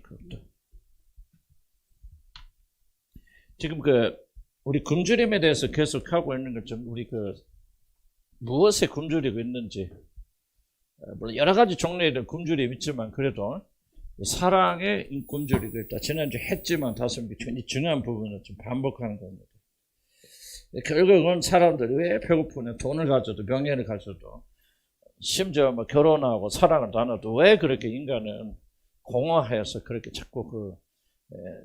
부어주는 것도. 지금 우리 굶주림에 대해서 계속 하고 있는 것 좀 우리 무엇에 굶주리고 있는지, 물론 여러 가지 종류의 굶주림이 있지만 그래도 사랑에 굶주리고 있다. 지난주 했지만 다시 굉장히 중요한 부분을 좀 반복하는 겁니다. 결국은 사람들이 왜 배고프냐, 돈을 가져도 명예를 가져도 심지어 결혼하고 사랑을 나눠도 왜 그렇게 인간은 공허해서 그렇게 자꾸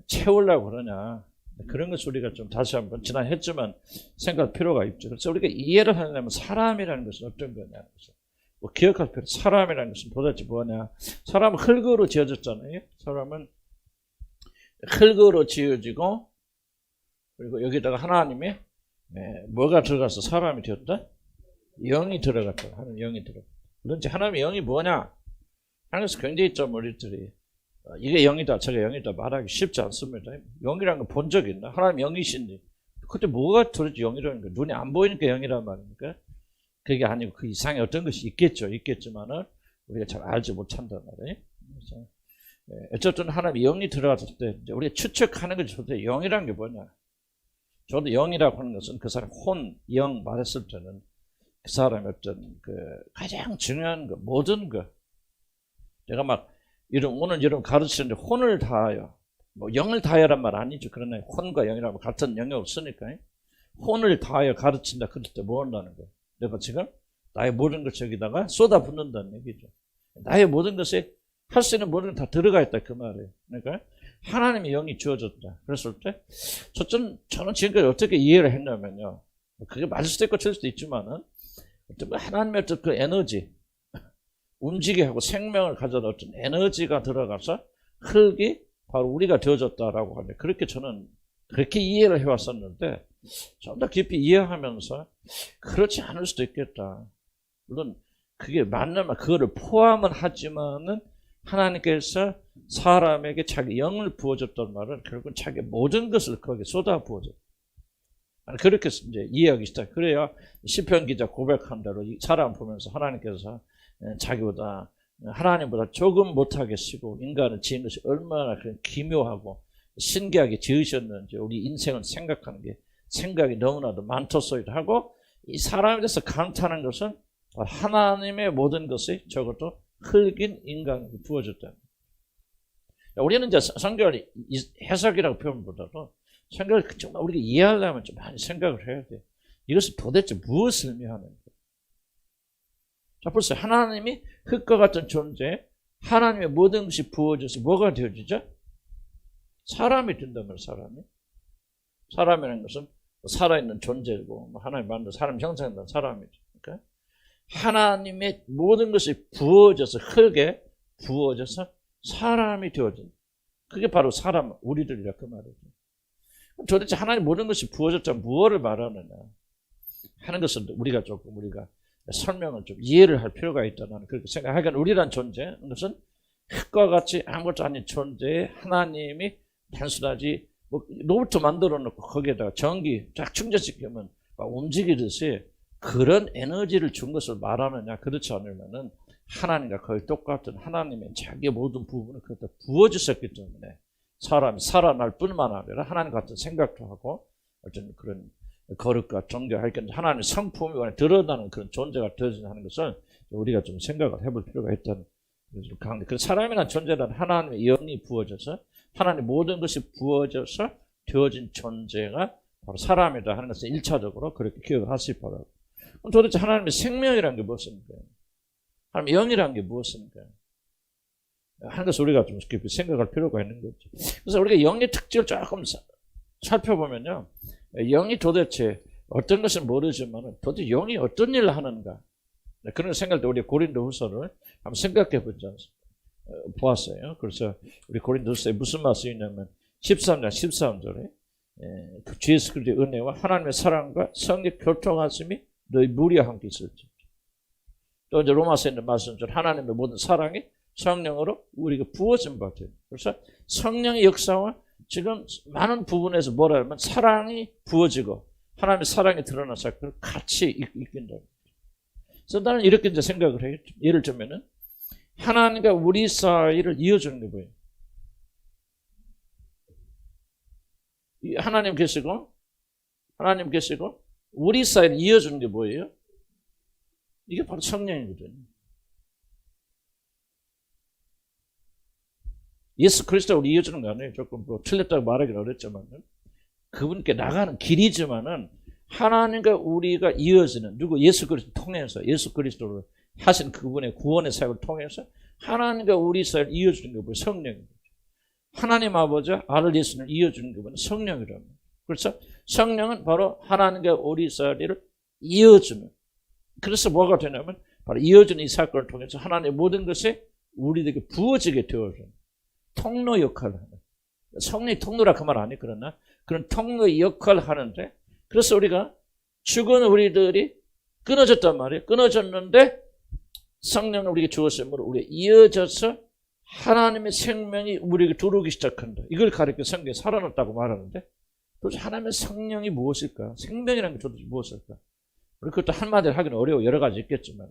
채우려고 그러냐. 그런 것을 우리가 좀 다시 한번 지난해 했지만 생각할 필요가 있죠. 그래서 우리가 이해를 하려면 사람이라는 것은 어떤 거냐. 기억할 필요. 사람이라는 것은 도대체 뭐냐. 사람은 흙으로 지어졌잖아요. 사람은 흙으로 지어지고, 그리고 여기다가 하나님이 뭐가 들어가서 사람이 되었다? 영이 들어갔다. 하나님 영이 들어갔다. 그런지 하나님의 영이 뭐냐? 하는 것은 굉장히 좀 우리들이 이게 영이다, 저게 영이다 말하기 쉽지 않습니다. 영이라는 거 본 적 있나? 하나님 영이신데 그때 뭐가 도대체 영이라는 거야? 눈이 안 보이니까 영이란 말입니까? 그게 아니고 그 이상의 어떤 것이 있겠지만은 우리가 잘 알지 못한단 말이에요. 그래서 어쨌든 하나님 영이 들어갔을 때 이제 우리가 추측하는 거죠. 영이라는 게 뭐냐? 저도 영이라고 하는 것은 그 사람 혼, 영 말했을 때는 그 사람의 어떤 가장 중요한 거, 모든 거. 제가 오늘 여러분 가르치는데 혼을 다하여, 영을 다하여란 말 아니죠. 그러나 혼과 영이라고 같은 영이 없으니까. 혼을 다하여 가르친다. 그럴 때 뭐 한다는 거예요? 내가 지금 나의 모든 것 저기다가 쏟아붓는다는 얘기죠. 나의 모든 것에 할 수 있는 모든 것 다 들어가 있다. 그 말이에요. 그러니까 하나님의 영이 주어졌다. 그랬을 때, 저는 지금까지 어떻게 이해를 했냐면요. 그게 맞을 수도 있고 틀릴 수도 있지만은, 하나님의 어떤 그 에너지, 움직이게 하고 생명을 가져다 어떤 에너지가 들어가서 흙이 바로 우리가 되어졌다라고 하는데, 그렇게 저는 그렇게 이해를 해왔었는데, 좀 더 깊이 이해하면서, 그렇지 않을 수도 있겠다. 물론, 그게 맞는 말, 그거를 포함은 하지만은, 하나님께서 사람에게 자기 영을 부어줬던 말은 결국은 자기 모든 것을 거기에 쏟아 부어줬다. 그렇게 이제 이해하기 시작. 그래야 시편 기자 고백한 대로 이 사람 보면서 하나님께서 자기보다 하나님보다 조금 못하겠시고 인간을 지은 것이 얼마나 기묘하고 신기하게 지으셨는지 우리 인생을 생각하는 게 생각이 너무나도 많더소이다 하고 이 사람에 대해서 감탄한 것은 하나님의 모든 것이 적어도 흙인 인간에게 부어졌다. 우리는 이제 성경을 해석이라고 표현보다도 생각을 정말 우리가 이해하려면 좀 많이 생각을 해야 돼. 이것은 도대체 무엇을 의미하는가? 자, 벌써 하나님이 흙과 같은 존재, 하나님의 모든 것이 부어져서 뭐가 되어지죠? 사람이 된다면 사람이라는 것은 살아있는 존재고 하나님 만든 사람 형상된 사람이죠. 그러니까 하나님의 모든 것이 부어져서 흙에 부어져서 사람이 되어진 그게 바로 사람 우리들이라 그 말이죠. 도대체 하나님 모든 것이 부어졌다면 무엇을 말하느냐 하는 것은 우리가 설명을 좀 이해를 할 필요가 있다. 나는 그렇게 생각하기엔 우리란 존재, 그것은 흙과 같이 아무것도 아닌 존재에 하나님이 단순하지, 로봇 만들어 놓고 거기에다가 전기 쫙 충전시키면 막 움직이듯이 그런 에너지를 준 것을 말하느냐, 그렇지 않으면은 하나님과 거의 똑같은 하나님의 자기 모든 부분을 그렇게 부어주셨기 때문에 사람이 살아날 뿐만 아니라 하나님 같은 생각도 하고 어떤 그런 거룩과 정결할 때 하나님의 성품이 드러나는 그런 존재가 되어지는 것을 우리가 좀 생각을 해볼 필요가 있다는 강조. 그 사람이라는 존재는 하나님의 영이 부어져서 하나님의 모든 것이 부어져서 되어진 존재가 바로 사람이다 하는 것을 1차적으로 그렇게 기억을 하시기 바랍니다. 그럼 도대체 하나님의 생명이라는 게 무엇입니까? 하나님의 영이라는 게 무엇입니까? 하는 것을 우리가 좀 깊이 생각할 필요가 있는 거죠. 그래서 우리가 영의 특질을 조금 살펴보면요. 영이 도대체 어떤 것은 모르지만 도대체 영이 어떤 일을 하는가. 그런 생각을 우리 고린도후서를 한번 생각해 보았어요. 그래서 우리 고린도후서에 무슨 말씀이 있냐면 13장 13절에 주 예수 그리스도의 은혜와 하나님의 사랑과 성령 교통하심이 너희 무리와 함께 있을지. 또 이제 로마서에 있는 말씀처럼 하나님의 모든 사랑이 성령으로 우리가 부어진 바 돼요. 그래서 성령의 역사와 지금 많은 부분에서 뭐라 하면 사랑이 부어지고 하나님의 사랑이 드러나서 같이 있긴다. 그래서 나는 이렇게 이제 생각을 해요. 예를 들면은 하나님과 우리 사이를 이어주는 게 뭐예요? 하나님 계시고 우리 사이를 이어주는 게 뭐예요? 이게 바로 성령이거든요. 예수 그리스도가 우리 이어주는 거 아니에요. 조금 뭐 틀렸다고 말하기는 어렵지만 그분께 나가는 길이지만은 하나님과 우리가 이어지는 누구 예수 그리스도 통해서 예수 그리스도를 하신 그분의 구원의 사역을 통해서 하나님과 우리 사이를 이어주는 게 뭐예요? 성령입니다. 하나님 아버지 아들 예수를 이어주는 게 뭐예요? 성령이랍니다. 그래서 성령은 바로 하나님과 우리 사이를 이어주는, 그래서 뭐가 되냐면 바로 이어주는 이 사건을 통해서 하나님의 모든 것이 우리에게 부어지게 되어주는 통로 역할을 하는, 성령이 통로라 그 말 아니, 그러나 그런 통로 역할을 하는데, 그래서 우리가 죽은 우리들이 끊어졌단 말이에요. 끊어졌는데 성령을 우리에게 주었으므로 우리가 이어져서 하나님의 생명이 우리에게 들어오기 시작한다. 이걸 가르쳐 성경에 살아났다고 말하는데, 도대체 하나님의 성령이 무엇일까? 생명이라는 게 도대체 무엇일까? 우리 그것도 한마디로 하기는 어려워. 여러 가지 있겠지만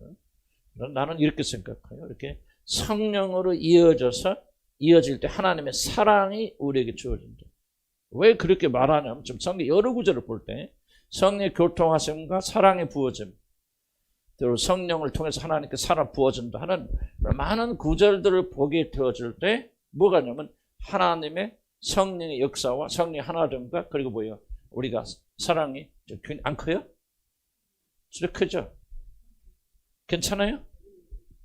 나는 이렇게 생각해요. 이렇게 성령으로 이어질 때 하나님의 사랑이 우리에게 주어진다. 왜 그렇게 말하냐면 좀 성경 여러 구절을 볼 때 성령의 교통하심과 사랑의 부어짐, 또 성령을 통해서 하나님께 사랑 부어진다 하는 많은 구절들을 보게 되어질 때 뭐가 냐면 하나님의 성령의 역사와 성령의 하나됨과, 그리고 뭐예요? 우리가 사랑이 안 커요? 진짜 크죠? 괜찮아요?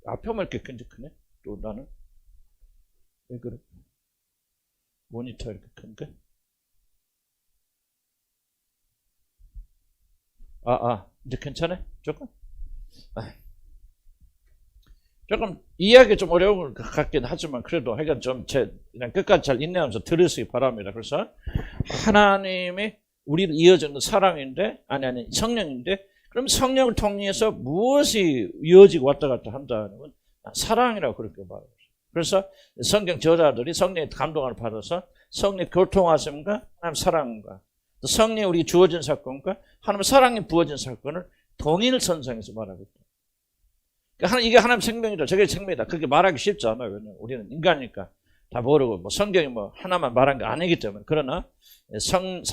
앞에만 이렇게 굉장히 크네. 또 나는 왜 그래? 모니터 이렇게 큰가? 이제 괜찮아요? 조금 이해하기 좀 어려운 것 같긴 하지만 그래도 하여간 좀 그냥 끝까지 잘 인내하면서 들으시기 바랍니다. 그래서 하나님의 우리를 이어주는 사랑인데, 아니 성령인데, 그럼 성령을 통해서 무엇이 이어지고 왔다 갔다 한다는 건 사랑이라고 그렇게 말해요. 그래서 성경 저자들이 성령의 감동을 받아서 성령의 교통하심과 하나님 사랑과 또 성령이 우리에게 주어진 사건과 하나님의 사랑이 부어진 사건을 동일선상에서 말하고 있다. 그러니까 이게 하나님 생명이다, 저게 생명이다, 그렇게 말하기 쉽지 않아요. 왜냐하면 우리는 인간이니까 다 모르고, 뭐 성경이 뭐 하나만 말한 게 아니기 때문에. 그러나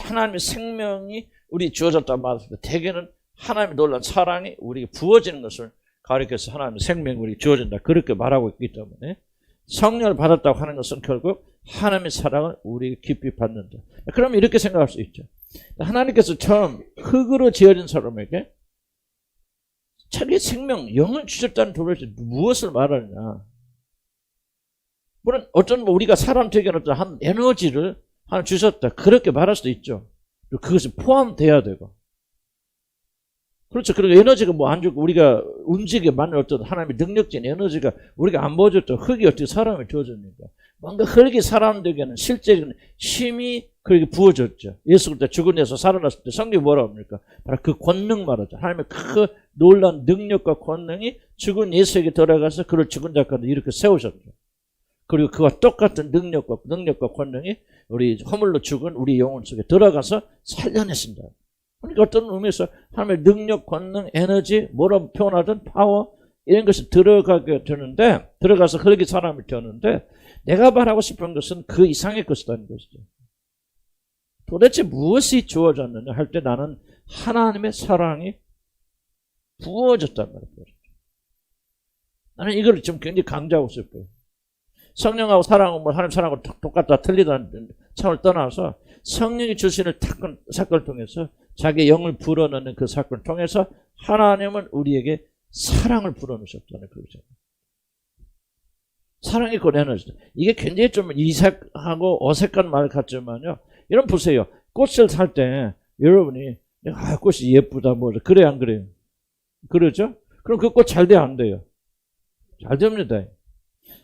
하나님의 생명이 우리 주어졌다고 말할 때 대개는 하나님의 놀라운 사랑이 우리에게 부어지는 것을 가리켜서 하나님의 생명이 우리에게 주어진다, 그렇게 말하고 있기 때문에 성령을 받았다고 하는 것은 결국 하나님의 사랑을 우리에게 깊이 받는다. 그러면 이렇게 생각할 수 있죠. 하나님께서 처음 흙으로 지어진 사람에게 자기의 생명, 영을 주셨다는 도대체 무엇을 말하느냐. 물론 어떤 우리가 사람 되게 어떤 한 에너지를 하나 주셨다, 그렇게 말할 수도 있죠. 그것이 포함돼야 되고. 그렇죠. 그리고 에너지가 뭐 안 주고 우리가 움직이게 만든 어떤 하나님의 능력적인 에너지가 우리가 안 보여줬죠. 흙이 어떻게 사람을 주어줍니까? 뭔가 흙이 사람들에게는 실제적인 힘이 그렇게 부어졌죠. 예수 그리스도 죽은 데서 살아났을 때 성경이 뭐라고 합니까? 바로 그 권능 말하죠. 하나님의 그 놀라운 능력과 권능이 죽은 예수에게 들어가서 그를 죽은 자까지 이렇게 세우셨죠. 그리고 그와 똑같은 능력과 권능이 우리 허물로 죽은 우리 영혼 속에 들어가서 살려냈습니다. 그러니까 어떤 의미에서 하나님의 능력, 권능, 에너지, 뭐라고 표현하든 파워, 이런 것이 들어가게 되는데, 들어가서 그렇게 사람이 되는데, 내가 말하고 싶은 것은 그 이상의 것이라는 것이죠. 도대체 무엇이 주어졌느냐 할 때 나는 하나님의 사랑이 부어졌단 말이에요. 나는 이걸 지금 굉장히 강조하고 싶어요. 성령하고 사랑은 뭐 하나님 사랑하고 똑같다 틀리다는 차원을 떠나서 성령이 주시는 사건을 통해서 자기의 영을 불어넣는 그 사건을 통해서 하나님은 우리에게 사랑을 불어넣으셨다는 거죠. 사랑이 권해놓으셨다. 이게 굉장히 좀 이색하고 어색한 말 같지만요. 여러분 보세요. 꽃을 살 때 여러분이 꽃이 예쁘다 뭐 그래 안 그래요? 그러죠? 그럼 그 꽃 잘 돼요 안 돼요? 잘 됩니다.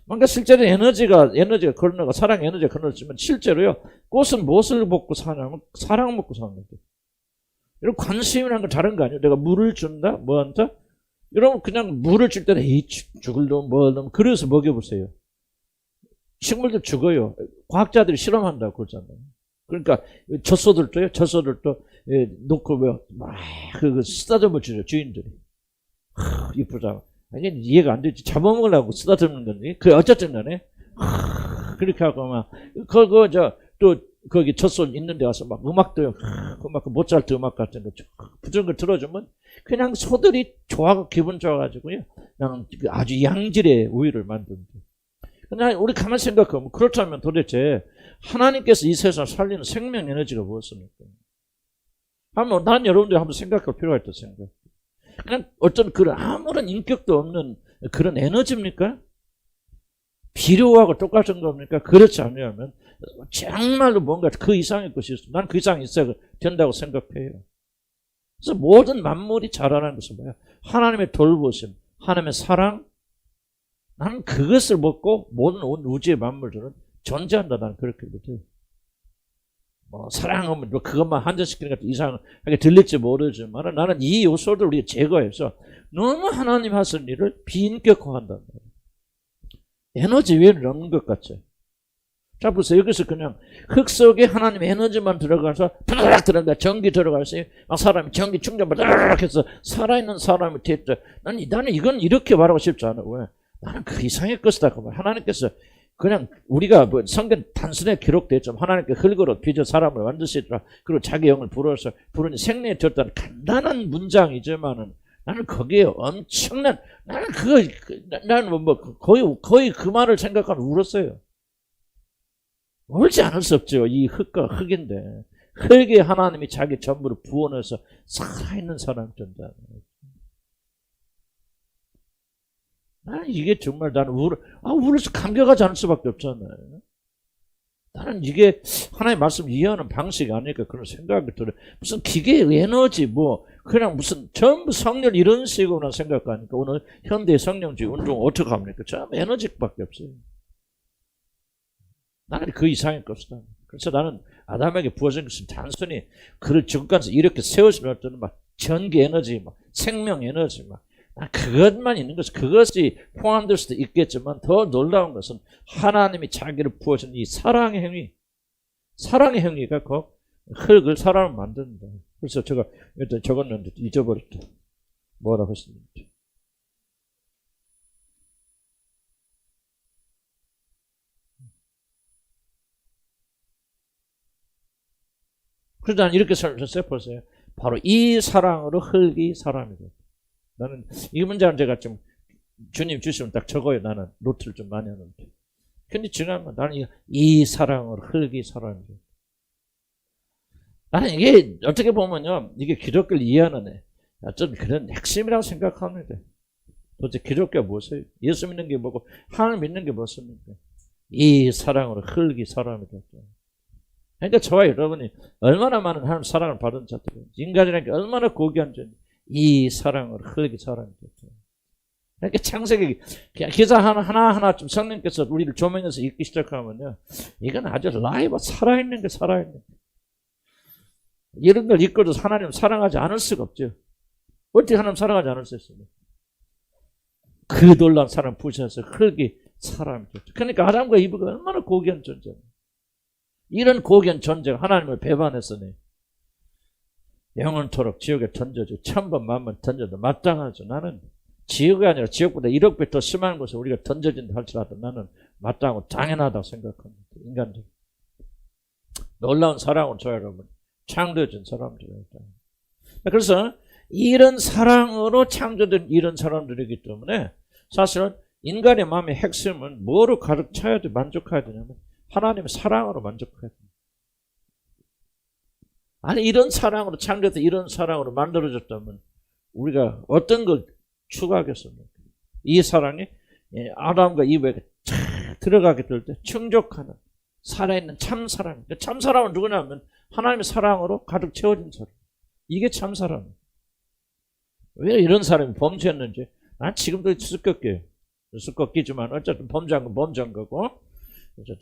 뭔가 실제로 에너지가 건너가 사랑 에너지가 건너지만 실제로요. 꽃은 무엇을 먹고 사냐면 사랑을 먹고 사는 거예요. 이런 관심이라는 건 다른 거 아니에요? 내가 물을 준다? 뭐 한다? 여러분 그냥 물을 줄 때는 죽을 놈 뭐 놈 그래서 먹여보세요. 식물들 죽어요. 과학자들이 실험한다고 그러잖아요. 그러니까 젖소들도 놓고 막 그 쓰다듬어 주죠 주인들이. 이쁘다. 아니 이해가 안 되지. 잡아먹으려고 쓰다듬는 건데. 그 어쨌든 간에 그렇게 하고 막 그거 또 거기 젖소 있는 데 가서 막 음악도, 그 모차르트 음악 같은 거, 부정 걸 들어주면 그냥 소들이 좋아하고 기분 좋아가지고요. 그냥 아주 양질의 우유를 만든다. 그냥 우리 가만히 생각하면 그렇다면 도대체 하나님께서 이 세상을 살리는 생명 에너지가 무엇입니까? 한번 난 여러분들이 한번 생각할 필요가 있다고 생각해요. 그냥 어떤 그런 아무런 인격도 없는 그런 에너지입니까? 비료하고 똑같은 겁니까? 그렇지 않으면 정말로 뭔가 그 이상의 것이 있어. 난 그 이상이 있어야 된다고 생각해요. 그래서 모든 만물이 자라는 것은 뭐야? 하나님의 돌보심, 하나님의 사랑. 나는 그것을 먹고 모든 우주의 만물들은 존재한다. 나는 그렇게 믿어요. 뭐 사랑하면 그것만 한정시키는 것 이상하게 들릴지 모르지만 나는 이 요소를 우리가 제거해서 너무 하나님 하시는 일을 비인격화한단 말이에요. 에너지 위에는 없는 것 같죠. 자, 보세요. 여기서 그냥 흙 속에 하나님의 에너지만 들어가서 드르륵 들어가 전기 들어가서 막 사람이 전기 충전받아 해서 살아있는 사람이 됐죠. 나는 이건 이렇게 말하고 싶지 않아. 왜? 나는 그 이상의 것이다. 하나님께서 그냥 우리가 뭐 성경 단순히 기록됐지만 하나님께 흙으로 빚어 사람을 만드시더라. 그리고 자기 영을 불어서 부르니 생명이 되었다는 간단한 문장이지만은 나는 거기에 엄청난 나는 거의 그 말을 생각하면 울었어요. 울지 않을 수 없죠. 이 흙과 흙인데 흙에 하나님이 자기 전부를 부어넣어서 살아있는 사람 존재하는 거예요. 나는 이게 정말 나는 울어서 감격하지 않을 수밖에 없잖아요. 나는 이게 하나님의 말씀 이해하는 방식이 아닐까 그런 생각이 들어요. 무슨 기계 에너지 그냥 무슨 전부 성령 이런 식으로 생각하니까 오늘 현대 성령주의 운동 어떻게 합니까? 전부 에너지밖에 없어요. 나는 그 이상의 것이다. 그래서 나는 아담에게 부어진 것은 단순히 그를 지금까지 이렇게 세워주는 전기 에너지, 생명 에너지, 그것만 있는 것은 그것이 포함될 수도 있겠지만 더 놀라운 것은 하나님이 자기를 부어준 이 사랑의 행위가 그 흙을 사람을 만든다. 그래서 제가 일단 적었는데 잊어버렸다. 뭐라고 했습니까? 그래서 나는 이렇게 설명했어요. 보세요. 바로 이 사랑으로 흙이 사람이 됐다. 나는 이 문장을 제가 좀 주님 주시면 딱 적어요. 나는 노트를 좀 많이 하는데. 근데 중요한 건 나는 이 사랑으로 흙이 사람이 됐다. 나는 이게 어떻게 보면요. 이게 기독교를 이해하는 어떤 그런 핵심이라고 생각합니다. 도대체 기독교가 무엇이에요? 예수 믿는 게 뭐고 하나님 믿는 게 무엇입니까? 이 사랑으로 흙이 사람이 됐다. 그러니까 저와 여러분이 얼마나 많은 하나님 사랑을 받은 자들이 인간이라는 게 얼마나 고귀한 존재. 이 사랑으로 흙이 사람이 됐다. 그러니까 창세기 기사 하나하나 좀 성령께서 우리를 조명해서 읽기 시작하면요. 이건 아주 라이브 살아있는 게 살아있는 게. 이런 걸 읽고도 하나님 사랑하지 않을 수가 없죠. 어떻게 하나님 사랑하지 않을 수 있습니까? 그 놀라운 사랑 부셔서 흙이 사람이 됐죠. 그러니까 아담과 이브가 얼마나 고귀한 존재입니다. 이런 고귀한 존재가 하나님을 배반했으니 영원토록 지옥에 던져줘. 1000번 만번 던져도 마땅하죠. 나는 지옥이 아니라 지옥보다 1억 배 더 심한 곳에 우리가 던져진다 할지라도 나는 마땅하고 당연하다고 생각합니다. 인간들. 놀라운 사랑을 저 여러분 창조해준 사람들입니다. 그래서 이런 사랑으로 창조된 이런 사람들이기 때문에 사실은 인간의 마음의 핵심은 뭐로 가득 차야 돼 만족해야 되냐면 하나님의 사랑으로 만족해야 됩니다. 아니 이런 사랑으로 창조돼 이런 사랑으로 만들어졌다면 우리가 어떤 걸 추구하겠습니까? 이 사랑이 아담과 이브에게 들어가게 될 때 충족하는 살아있는 참사랑. 참사랑은 누구냐면 하나님의 사랑으로 가득 채워진 사람. 이게 참사랑이에요. 왜 이런 사람이 범죄했는지 난 지금도 수컷끼지만 어쨌든 범죄한 건 범죄한 거고.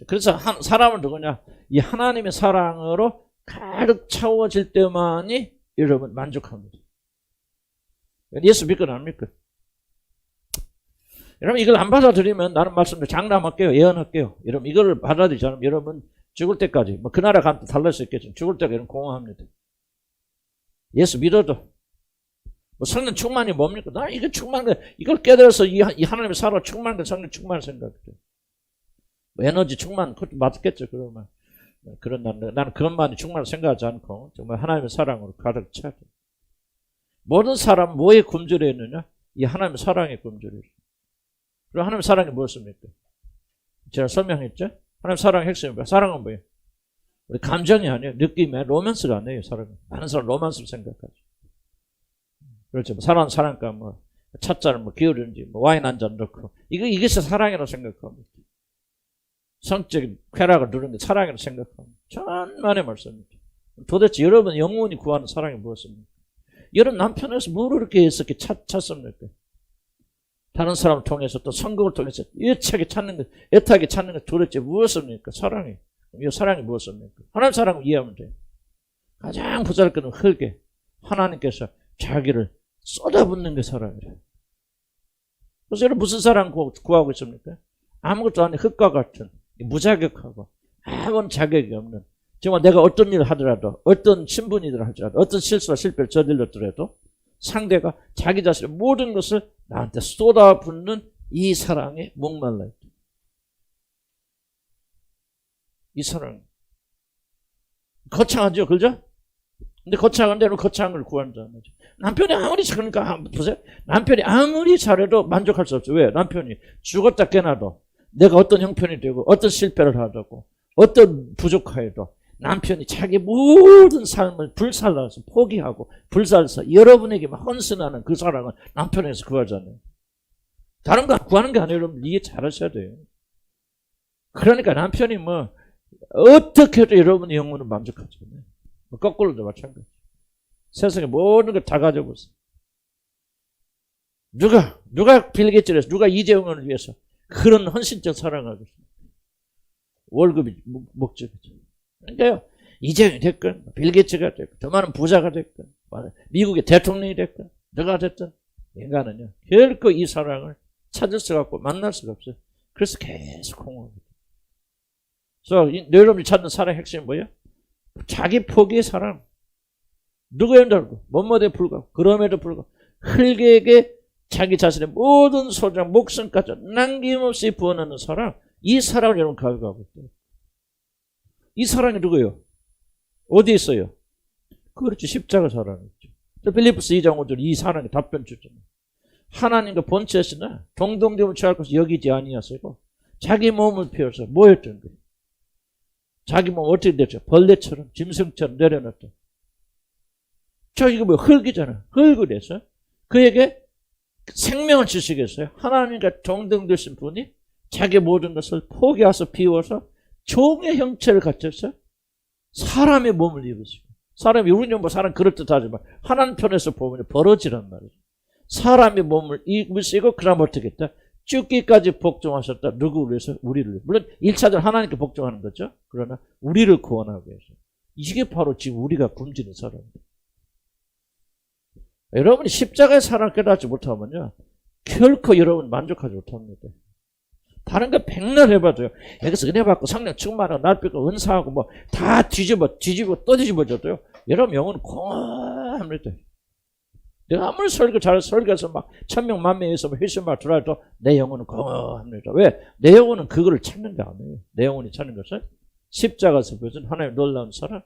그래서 사람은 누구냐? 이 하나님의 사랑으로 가득 채워질 때만이 여러분 만족합니다. 예수 믿건 안 믿건. 여러분 이걸 안 받아들이면 나는 말씀을 장담할게요. 예언할게요. 여러분 이걸 받아들이지 않으면 여러분 죽을 때까지 그 나라 가면 달랄 수 있겠지만 죽을 때까지 여러분 공허합니다. 예수 믿어도 성령 충만이 뭡니까? 나 이거 충만한 이걸 깨달아서 이 하나님의 사랑 충만한 성령 충만한 생각이죠. 에너지 충만 그것도 맞겠죠. 그러면 그런 나는 그것만이 충분히 생각하지 않고 정말 하나님의 사랑으로 가득 차야 돼. 모든 사람 뭐에 굶주려 있느냐? 이 하나님의 사랑에 굶주려 있어. 그리고 하나님의 사랑이 무엇입니까? 제가 설명했죠? 하나님의 사랑의 핵심이 뭐야? 사랑은 뭐예요? 우리 감정이 아니에요. 느낌이 로맨스가 아니에요. 사랑은. 많은 사람 로맨스를 생각하죠. 그렇죠. 뭐 사랑과 뭐 찻잔을 뭐 기울이는지 뭐 와인 한 잔 넣고 이것이 사랑이라고 생각합니다. 성적인 쾌락을 누르는 게 사랑이라고 생각합니다. 천만의 말씀입니다. 도대체 여러분 영혼이 구하는 사랑이 무엇입니까? 여러분 남편에서 뭘 그렇게 이렇게 찾습니까? 다른 사람을 통해서 또 성공을 통해서 애타게 찾는 것 도대체 무엇입니까? 사랑이. 이 사랑이 무엇입니까? 하나님 사랑을 이해하면 돼요. 가장 보잘것없는 흙에 하나님께서 자기를 쏟아붓는 게 사랑이래요. 그래서 여러분 무슨 사랑 구하고 있습니까? 아무것도 아닌 흙과 같은 무자격하고 아무런 자격이 없는 정말 내가 어떤 일을 하더라도 어떤 신분이든 하더라도 어떤 실수와 실패를 저질렀더라도 상대가 자기 자신의 모든 것을 나한테 쏟아붓는 이 사랑에 목말라 있다. 이 사랑 거창하죠, 그죠? 근데 거창한 대로 거창한 걸 구한다는 거죠. 남편이 아무리 그러니까 보세요. 남편이 아무리 잘해도 만족할 수 없죠. 왜? 남편이 죽었다 깨나도 내가 어떤 형편이 되고 어떤 실패를 하고 어떤 부족하여도 남편이 자기 모든 삶을 불살라서 포기하고 불살라서 여러분에게만 헌신하는 그 사랑은 남편에서 구하잖아요. 다른 거 구하는 게 아니라 여러분 이해 잘하셔야 돼요. 그러니까 남편이 뭐 어떻게 해도 여러분의 영혼은 만족하죠. 거꾸로도 마찬가지. 세상에 모든 걸 다 가져보세요. 누가 빌 게이츠를 해서 누가 이재용을 위해서 그런 헌신적 사랑을 하겠습니까? 월급이 목적이죠. 그러니까요, 이재용이 됐건 빌 게이츠가 됐건 더 많은 부자가 됐건 미국의 대통령이 됐건 누가 됐든 인간은요 결코 이 사랑을 찾을 수가 없고 만날 수가 없어요. 그래서 계속 공허합니다. 그래서 여러분이 찾는 사랑의 핵심이 뭐예요? 자기 포기의 사랑. 누구에도 알고 뭐뭐에 불구하고 그럼에도 불구하고 흙에게 자기 자신의 모든 소장 목숨까지 남김없이 부어넣는 사랑. 이 사랑을 여러분 가져가고 있어요. 이 사랑이 누구예요? 어디 있어요? 그렇지, 십자가 사랑이죠. 빌립보서 2장 5절 이 사랑의 답변 주잖아요. 하나님과 본체시나 동등됨을 취할 것을 여기지 아니하시고 자기 몸을 피워서 뭐 했던 거예요? 자기 몸 어떻게 됐죠? 벌레처럼 짐승처럼 내려놨다. 저 이거 뭐 흙이잖아. 흙을 해서 그에게 생명을 주시겠어요? 하나님과 동등되신 분이 자기 모든 것을 포기해서 비워서 종의 형체를 갖춰서 사람의 몸을 입으시고 사람이 우리는 뭐 사람 그럴듯하지만 하나님 편에서 보면 버러지란 말이죠. 사람의 몸을 입으시고 그럼 어떻게 했다? 죽기까지 복종하셨다. 누구를 위해서? 우리를 위해서. 물론 1차적으로 하나님께 복종하는 거죠. 그러나 우리를 구원하기 위해서. 이게 바로 지금 우리가 굶주린 사람입니다. 여러분이 십자가의 사랑을 깨닫지 못하면요 결코 여러분 만족하지 못합니다. 다른 거 백날 해봐도요. 여기서 은혜 받고 성령 충만하고 날 뺏고 은사하고 뭐 다 뒤집고 또 뒤집어져도요. 여러분 영혼은 공허합니다. 내가 아무리 설교해서 막 1000명 만명에서 회심만 들어도 내 영혼은 공허합니다. 왜? 내 영혼은 그거를 찾는 게 아니에요. 내 영혼이 찾는 것은 십자가에서 보여준 하나님의 놀라운 사랑.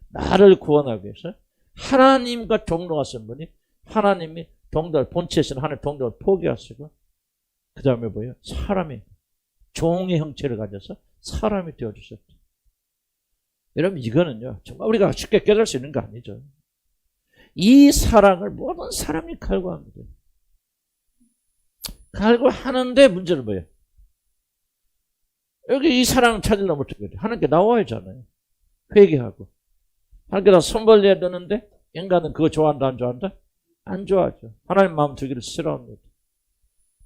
나를 구원하기 위해서 하나님과 동등하신 분이 하나님이 본체신 하나님 동등을 포기하시고 그 다음에 뭐예요? 사람이 종의 형체를 가져서 사람이 되어주셨다. 여러분 이거는요 정말 우리가 쉽게 깨달을 수 있는 거 아니죠. 이 사랑을 모든 사람이 갈구합니다. 갈구하는데 문제는 뭐예요? 여기 이 사랑을 찾으려면 어떻게 돼요? 하나님께 나와야 하잖아요. 회개하고 하나님께 손 벌려야 되는데 인간은 그거 좋아한다 안 좋아한다? 안 좋아하죠. 하나님 마음 두기를 싫어합니다.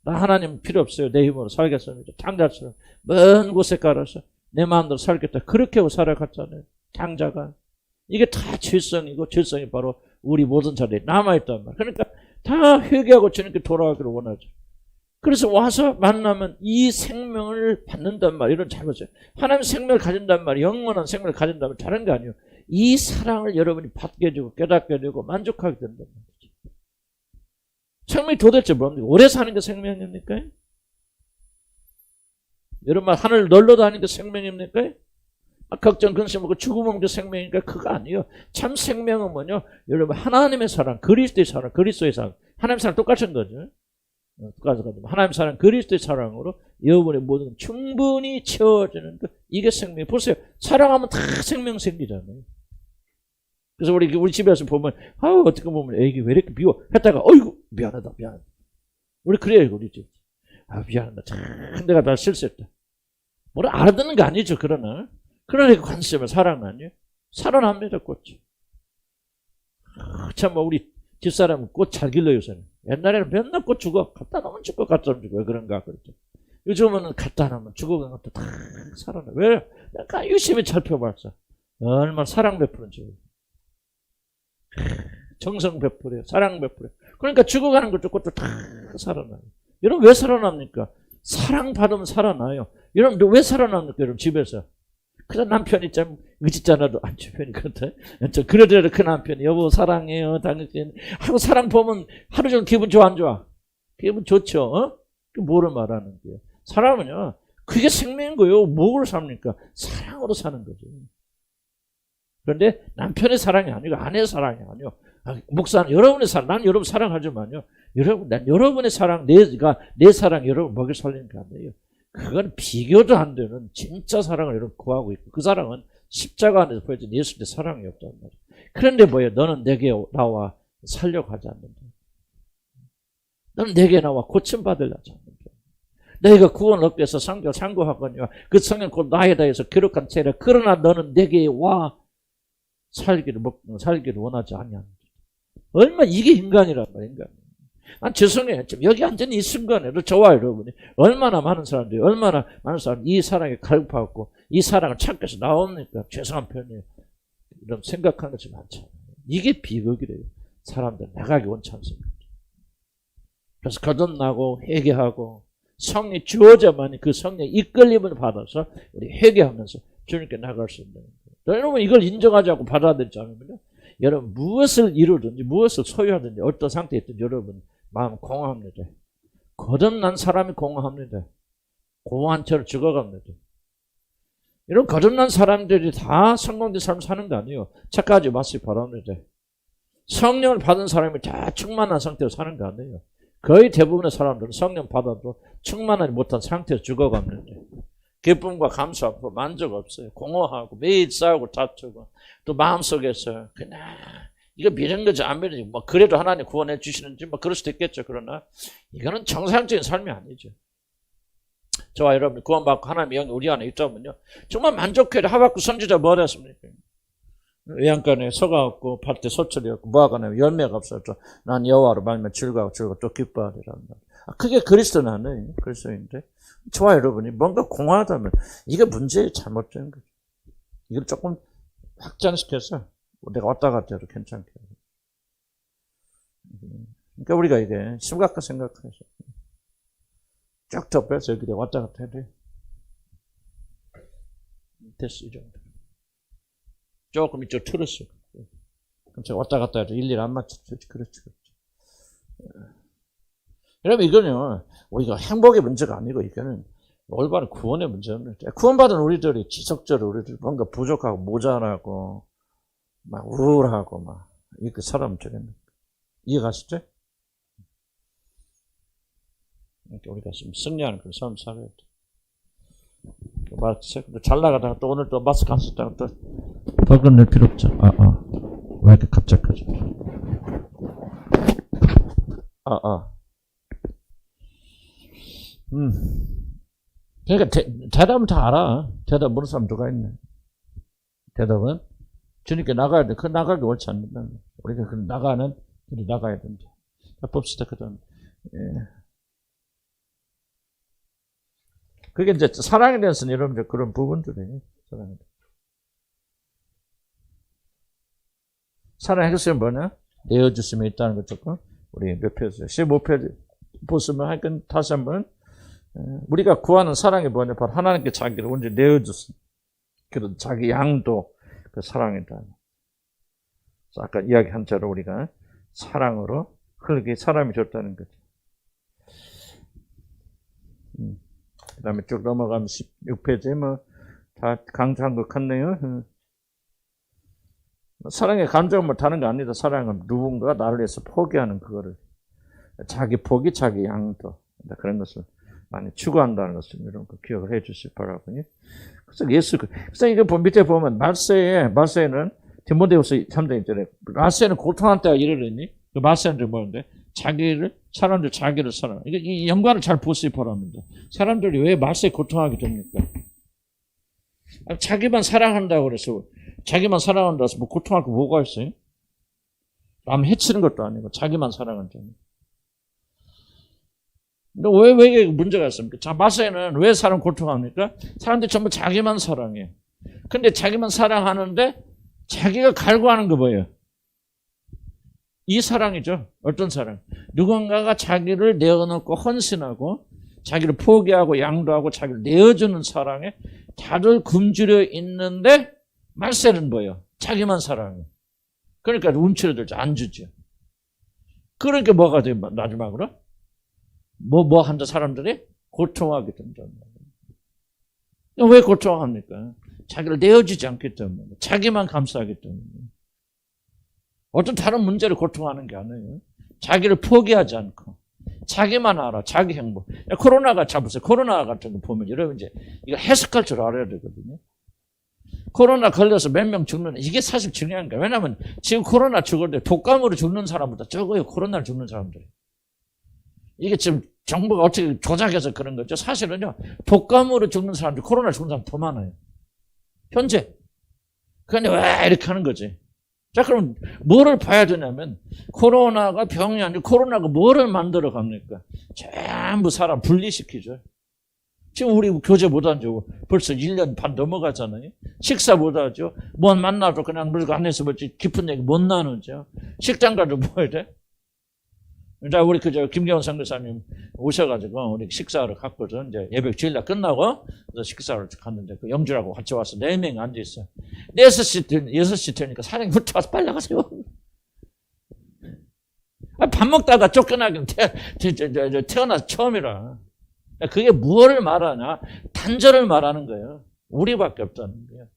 나 하나님 필요 없어요. 내 힘으로 살겠습니다. 장자처럼 먼 곳에 깔아서 내 마음대로 살겠다. 그렇게 하고 살아갔잖아요. 장자가. 이게 다 질성이고 질성이 바로 우리 모든 자리에 남아있단 말이에요. 그러니까 다 회개하고 주님께 돌아가기를 원하죠. 그래서 와서 만나면 이 생명을 받는단 말이에요. 이런 잘 보세요. 하나님 생명을 가진단 말이에요. 영원한 생명을 가진다면 다른 게 아니에요. 이 사랑을 여러분이 받게 되고 깨닫게 되고 만족하게 된단 말이죠. 생명이 도대체 뭡니까? 오래 사는 게 생명입니까? 여러분 하늘 널러 다니는 게 생명입니까? 걱정, 근심하고 죽음은 그 생명이니까 그거 아니에요. 참 생명은 뭐냐? 여러분, 하나님의 사랑, 그리스도의 사랑, 그리스도의 사랑. 하나님의 사랑 똑같은 거죠. 똑같은 하나님의 사랑, 그리스도의 사랑으로 여러분의 모든 충분히 채워지는 것. 이게 생명이에요. 보세요. 사랑하면 다 생명 생기잖아요. 그래서 우리 집에서 보면, 어떻게 보면 애기 왜 이렇게 미워? 했다가, 어이구, 미안하다. 우리 그래요, 우리 집. 미안하다. 참, 내가 다 실수했다. 뭐라 알아듣는 거 아니죠, 그러나. 그러니까 관심을 사랑 아니에요? 살아납니다, 꽃이. 참, 우리 집사람은 꽃 잘 길러요, 요새는. 옛날에는 맨날 꽃 죽어. 갖다 놓으면 죽고, 갖다 놓으면 죽어. 왜 그런가, 그랬죠. 요즘은 갖다 놓으면 죽어간 것도 다 살아나. 왜? 약간 유심히 잘 펴봤어. 얼마나 사랑 베푸는지. 정성 베풀어요. 사랑 베풀어요. 그러니까 죽어가는 것도 꽃도 다 살아나요. 여러분, 왜 살아납니까? 사랑받으면 살아나요. 여러분, 왜 살아납니까? 여러분, 집에서. 그냥 남편이 참 의지잖아도 안 주편이 그렇다. 그래도 그 남편이 여보 사랑해요. 당신 하고 사랑 보면 하루 종일 기분 좋아 안 좋아? 기분 좋죠. 그 뭐를 말하는 거예요? 사람은요. 그게 생명인 거예요. 뭐로 삽니까? 사랑으로 사는 거죠. 그런데 남편의 사랑이 아니고 아내의 사랑이 아니요. 목사는 여러분의 사랑, 난 여러분 사랑하지만요. 난 여러분의 사랑, 내 사랑 여러분 먹여 살리는 게 아니에요. 그건 비교도 안 되는 진짜 사랑을 여러분 구하고 있고 그 사랑은 십자가 안에서 보여준 예수님의 사랑이 없단 말이에요. 그런데 뭐예요? 너는 내게 나와 살려고 하지 않는다. 너는 내게 나와 고침받으려 하지 않는다. 너희가 구원을 얻기 위해서 성경을 상고하거니와 그 성경 곧 나에 대해서 기록한 채라. 그러나 너는 내게 와 살기를 원하지 않냐. 얼마 이게 인간이란 말이야. 인간. 난 죄송해요. 지금 여기 앉은 이 순간에도 저와 여러분이 얼마나 많은 사람들이 이 사랑에 갈급하고 이 사랑을 찾기 위해서 나옵니까? 죄송한 편이에요. 이런 생각하는 것이 많잖아요. 이게 비극이래요. 사람들 나가기 원치 않습니다. 그래서 거듭나고 회개하고 성령이 주어져만 그 성령의 이끌림을 받아서 우리 회개하면서 주님께 나갈 수 있는 거예요. 여러분 이걸 인정하지 않고 받아들이지 않으면요. 여러분 무엇을 이루든지 무엇을 소유하든지 어떤 상태에 있든 여러분 마음 공허합니다. 거듭난 사람이 공허합니다. 공허한 채로 죽어갑니다. 이런 거듭난 사람들이 다 성공된 삶을 사는 거 아니에요. 착각하지 마시기 바랍니다. 성령을 받은 사람이 다 충만한 상태로 사는 거 아니에요. 거의 대부분의 사람들은 성령 받아도 충만하지 못한 상태에서 죽어갑니다. 기쁨과 감사 없고 만족 없어요. 공허하고 매일 싸우고 다투고 또 마음속에서 그냥 이거 믿은 거지 안 믿은 거지 뭐 그래도 하나님 구원해 주시는지 뭐 그럴 수도 있겠죠. 그러나 이거는 정상적인 삶이 아니죠. 저와 여러분이 구원받고 하나님의 영이 우리 안에 있다면요. 정말 만족해도 하박국 선지자 뭐 했습니까? 외양간에 소가 없고 밭에 소철이 없고 무화과나무 열매가 없어서 난 여호와로 말미암아 즐거워 또 기뻐하리라는 말. 그게 그리스도는 아니에요. 그리스도인데 저와 여러분이 뭔가 공허하다면 이게 문제의 잘못된 거죠. 이걸 조금 확장시켜서 내가 왔다 갔다 해도 괜찮게. 그러니까 우리가 이게 심각하게 생각해서 쫙 덮여서 여기 왔다 갔다 해도 돼. 됐어, 이 정도. 조금 이쪽 틀었어. 그럼 제가 왔다 갔다 해도 일일이 안 맞췄죠. 그렇죠. 여러분, 이거는 우리가 행복의 문제가 아니고 이거는 올바른 구원의 문제입니다. 구원받은 우리들이 지속적으로 우리들 뭔가 부족하고 모자라고 막 우울하고 막 이렇게 살아면 되겠네. 이해가시죠? 그러니까 우리가 지금 승리하는 그런 삶을 살아야 돼. 잘 나가다가 또 오늘 또 마스크 안 썼다가 또 벌금 낼 필요 없죠. 왜 이렇게 갑작하지? 그러니까 대답은 다 알아. 대답 모르는 사람 누가 있네. 대답은 주님께 나가야 돼. 그 나가기 옳지 않는다. 우리가 그 나가는 길이 나가야 된다. 봅시다. 그다음. 예. 그게 이제 사랑에 대해서는 여러분들 그런 부분들이에요. 사랑의 핵심은 뭐냐? 내어주심에 있다는 것 조금 우리 몇 페이지? 15페이지 보시면 하여튼 다시 한번 우리가 구하는 사랑이 뭐냐? 바로 하나님께 자기를 온전히 내어주신 그런 자기 양도 그 사랑이다. 아까 이야기한 대로 우리가 사랑으로 흘게 사람이 줬다는 거죠. 그 다음에 쭉 넘어가면 16페이지에 다 강조한 것 같네요. 사랑의 감정을 다른 거 아니다. 사랑은 누군가가 나를 위해서 포기하는 그거를. 자기 포기, 자기 양도. 그런 것을 많이 추구한다는 것을 여러분 기억을 해 주시기 바라고요. 그래서 이거 밑에 보면 말세에는 디모데후서 3장 1절에 말세에는 고통할 때가 이르리니 그 말세는 뭐인데 사람들 자기를 사랑. 이 연관을 잘 보시기 바랍니다. 사람들이 왜 말세에 고통하게 됩니까? 자기만 사랑한다고 그래서 자기만 사랑한다고 해서 뭐 고통할 거 뭐가 있어요? 남 해치는 것도 아니고 자기만 사랑한다. 근데 왜 문제가 있습니까? 자, 말세에는 왜 사람 고통합니까? 사람들이 전부 자기만 사랑해. 근데 자기만 사랑하는데 자기가 갈구하는 거 뭐예요? 이 사랑이죠. 어떤 사랑? 누군가가 자기를 내어놓고 헌신하고 자기를 포기하고 양도하고 자기를 내어주는 사랑에 다들 굶주려 있는데 말세는 뭐예요? 자기만 사랑해. 그러니까 움츠러들지 안 주죠. 그러니까 뭐가 돼요? 마지막으로? 뭐 한다 사람들이? 고통하게 된다는 거예요. 왜 고통합니까? 자기를 내어주지 않기 때문에. 자기만 감싸기 때문에. 어떤 다른 문제를 고통하는 게 아니에요. 자기를 포기하지 않고. 자기만 알아. 자기 행복. 코로나가 잡으세요. 코로나 같은 거 보면 여러분 이제 이거 해석할 줄 알아야 되거든요. 코로나 걸려서 몇 명 죽는 이게 사실 중요한 거예요. 왜냐하면 지금 코로나 죽을 때 독감으로 죽는 사람보다 적어요. 코로나로 죽는 사람들이. 이게 지금 정부가 어떻게 조작해서 그런 거죠. 사실은요. 독감으로 죽는 사람들 코로나 죽는 사람 더 많아요. 현재. 그런데 왜 이렇게 하는 거지? 자, 그럼 뭐를 봐야 되냐면 코로나가 병이 아니고 코로나가 뭐를 만들어 갑니까? 전부 사람 분리시키죠. 지금 우리 교제 못하죠. 벌써 1년 반 넘어가잖아요. 식사 못하죠. 뭐 만나도 그냥 물고 안에서 뭐지 깊은 얘기 못 나누죠. 식당 가도 뭐 해야 돼? 자, 우리 김경원 선교사님 오셔가지고 우리 식사를 갔거든. 이제 예배 주일날 끝나고 그래서 식사를 갔는데 그 영주라고 같이 와서 4명이 앉아있어요. 6시 되니까 사장님 와서 빨리 나가세요. 밥 먹다가 쫓겨나긴 태어나서 처음이라. 그게 무엇을 말하냐? 단절을 말하는 거예요. 우리밖에 없다는 거예요.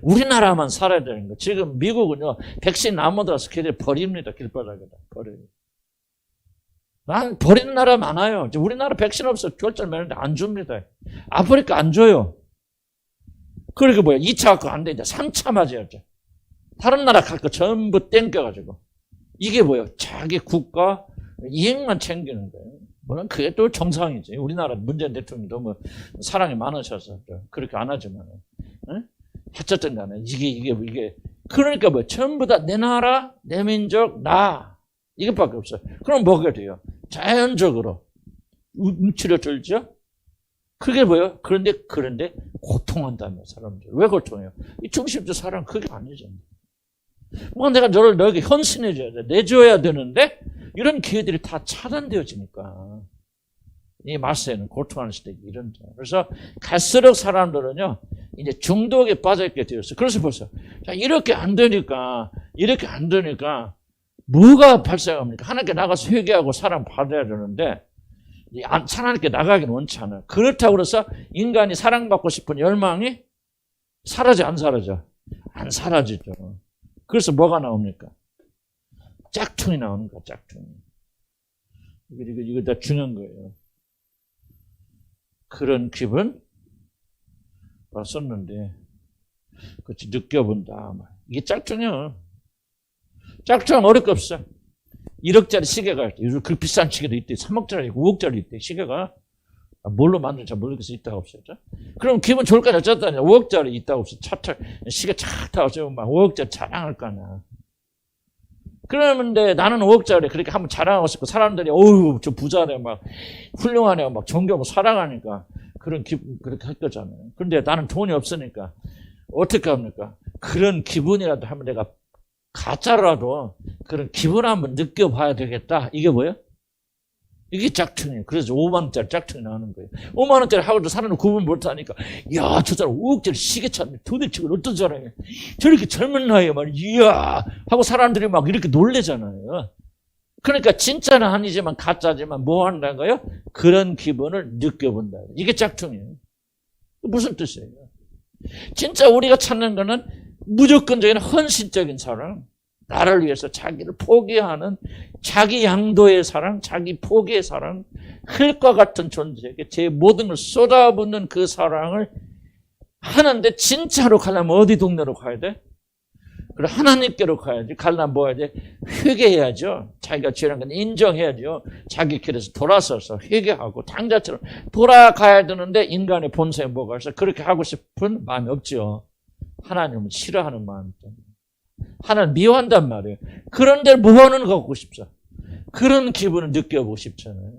우리나라만 살아야 되는 거예요. 지금 미국은요, 백신 안 묻어서 걔들 버립니다. 길바닥에다. 버려요. 난 버리는 나라 많아요. 우리나라 백신 없어. 결절 매는데 안 줍니다. 아프리카 안 줘요. 그러니까 뭐야? 2차 갖고 안 돼. 이제 3차 맞아야죠. 다른 나라 갈 거 전부 땡겨가지고. 이게 뭐예요? 자기 국가 이익만 챙기는 거예요. 물론 그게 또 정상이지. 우리나라 문재인 대통령도 뭐 사랑이 많으셔서 그렇게 안 하지만. 어쨌든 간에 이게. 그러니까 뭐 전부 다 내 나라, 내 민족, 나. 이것밖에 없어요. 그럼 뭐가 돼요? 자연적으로 움츠려들죠? 그게 뭐예요? 그런데 고통한다며 사람들. 왜 고통해요? 이 중심적 사랑 그게 아니잖아. 뭐 내가 너에게 헌신해줘야 돼. 내줘야 되는데 이런 기회들이 다 차단되어지니까 이 말세에는 고통하는 시대가 이런다. 그래서 갈수록 사람들은요 이제 중독에 빠져있게 되었어요. 그래서 보세요. 자, 이렇게 안 되니까 뭐가 발생합니까? 하나님께 나가서 회개하고 사랑 받아야 되는데 하나님께 나가기는 원치 않아요. 그렇다고 해서 인간이 사랑받고 싶은 열망이 사라져 안 사라져? 안 사라지죠. 그래서 뭐가 나옵니까? 짝퉁이 나오는 거야. 짝퉁이. 이거 다 중요한 거예요. 그런 기분 썼는데 그렇지 느껴본다. 이게 짝퉁이야. 짝퉁은 어렵게 없어. 1억짜리 시계가 요즘 그 비싼 시계도 있대. 3억짜리, 5억짜리 있대. 시계가 뭘로 만드는지 잘 모르겠어. 있다가 없었죠. 그럼 기분 좋을 거냐? 어쩌다냐? 5억짜리 있다가 없어. 시계 착 타고 세우면 막 5억짜리 자랑할 거 아니야. 그러는데 나는 5억짜리 그렇게 한번 자랑하고 싶고 사람들이 어우 저 부자네 막 훌륭하네 막 존경하고 사랑하니까 그런 기분 그렇게 할 거잖아요. 그런데 나는 돈이 없으니까 어떻게 합니까? 그런 기분이라도 하면 내가 가짜라도 그런 기분 한번 느껴봐야 되겠다. 이게 뭐예요? 이게 짝퉁이에요. 그래서 5만원짜리 짝퉁이 나오는 거예요. 5만원짜리 하고도 사람을 구분 못하니까 야, 저 사람 5억짜리 시계 찼네. 도대체 어떤 사람이야. 저렇게 젊은 나이에 말이야. 이야 하고 사람들이 막 이렇게 놀래잖아요. 그러니까 진짜는 아니지만 가짜지만 뭐 한다는 거예요? 그런 기분을 느껴본다. 이게 짝퉁이에요. 무슨 뜻이에요? 진짜 우리가 찾는 거는 무조건적인 헌신적인 사랑, 나를 위해서 자기를 포기하는 자기 양도의 사랑, 자기 포기의 사랑, 흙과 같은 존재에게 제 모든 걸 쏟아붓는 그 사랑을 하는데 진짜로 가려면 어디 동네로 가야 돼? 그래, 하나님께로 가야지. 가려면 뭐 해야 돼? 회개해야죠. 자기가 죄라는 건 인정해야죠. 자기 길에서 돌아서서 회개하고 당자처럼 돌아가야 되는데 인간의 본성에 뭐가 있어? 그렇게 하고 싶은 마음이 없죠. 하나님은 싫어하는 마음이 때문에. 하나님 미워한단 말이에요. 그런데 무언을 갖고 싶죠. 그런 기분을 느껴보고 싶잖아요.